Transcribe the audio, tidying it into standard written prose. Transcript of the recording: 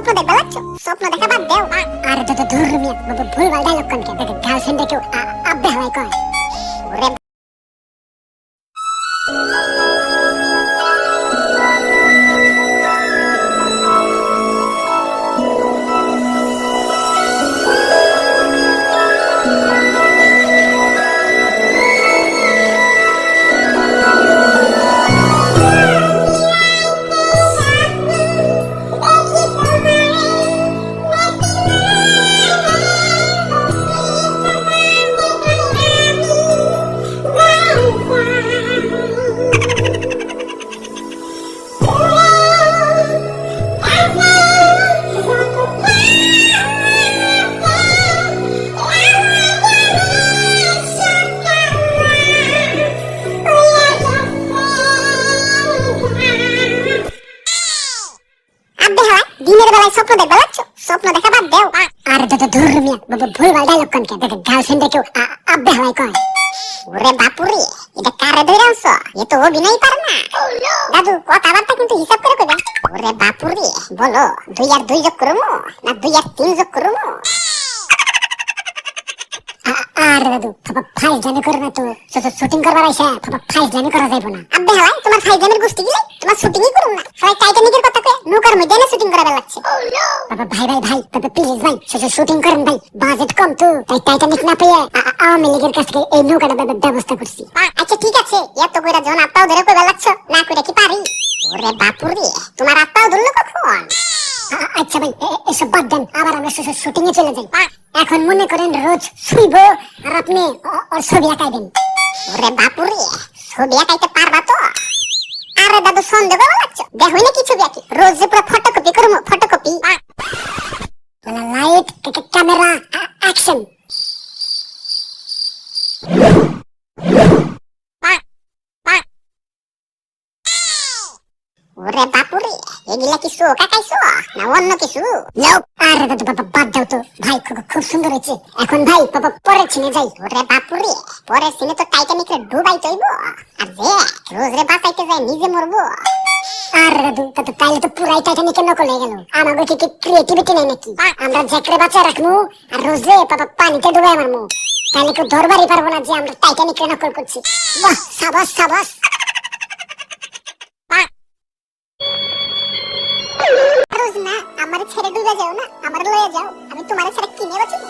স্বপ্ন দেখবে লাগছো? স্বপ্ন দেখা বাদ দাও। আরে তো ধুর মিয়া, ভুলভাল ডায়লগ কোন কে? গার্লফ্রেন্ডে কেউ আব্বে হালাই কয়? ওরে দিনের বেলায় স্বপ্ন দেখবে লাগছো? স্বপ্ন দেখা বাদ দাও। আরে তো ধুর মিয়া, ভুলভাল ডায়লগ কোন কে? গার্লফ্রেন্ডে কেউ আব্বে হালাই কয়? ওরে বাপুরে, এটা কারে ধরে আনছো? এ তো অভিনয় পারে না। দাদু কথাবার্তা কিন্তু হিসাব করে কইবেন। ওরে বাপুরে, বলো 2 আর 2 যোগ করমু না 2 আর 3 যোগ করমু? আরে দাদু ফাইজলামি করে না তো, শুটিং করবার আইসা ফাইজলামি করা যাইব না। আব্বে হালাই তোমার ফাইজলামির গোষ্ঠী গিলে তোমার শুটিংই করুম না। সবাই টাইটানিকের কথা কয়ে নৌকার মধ্যে না শুটিং করা লাগছে। ভাই প্লিজ ভাই শুটিং করেন ভাই, বাজেট কম তো, তাই টাইটানিক না পেয়ে আওয়ামী লীগের কাছ থেকে এই নৌকাটা ব্যবস্থা করছি। আচ্ছা ঠিক আছে, এত কইরা যখন আত্মাও ধরে কইবা লাগছো, না কইরা কি পারি? ওরে বাপুরে, তোমার আত্মাও ধরলো কখন? আচ্ছা ভাই এসব বাদ দেন, আবার আমরা শুটিং এ চলে যাই। এখন মনে করেন রোজ শুইব আর আপনি ওর ছবি আঁকাইবেন। ওরে বাপুরে, ছবি আঁকাইতে পারবা তো? আরে দাদু সন্দেহ করা লাগছো, দেখো না কি ছবি আঁকি, রোজ যে পুরো ফটোকপি করবো, ফটোকপি। Light camera action. ওরে বাপুরে, এগুলা কি শোক আঁকাইছো না অন্য কিছু? আরে দাদু বাদ দাও তো ভাই, খুব সুন্দর হয়েছে। এখন ভাই পরের সিনে যাই। ওরে বাপুরে, পরের সিনে তো টাইটানিক রে ডুবাই তৈব, আর যে রোজ রে বাঁচাইতে যায় নিজে মরবো। আরে দাদু তাইলে তো পুরাই টাইটানিকের নকল হয়ে গেল। আমাদের কি ক্রিয়েটিভিটি নেই নাকি? আমরা জ্যাকরে বাঁচা রাখবো আর রোজ রে পানিতে ডুবাই মারবো, তাহলে কেউ ধরবারই পারবো না যে আমরা টাইটানিক রে নকল করছি। বাহ, সাবাস সাবাস। রোজ না আমার ছেড়ে ডুবে যাও না, আমার লয়ে যাও, আমি তোমার ছেড়ে কিনে বাঁচবো।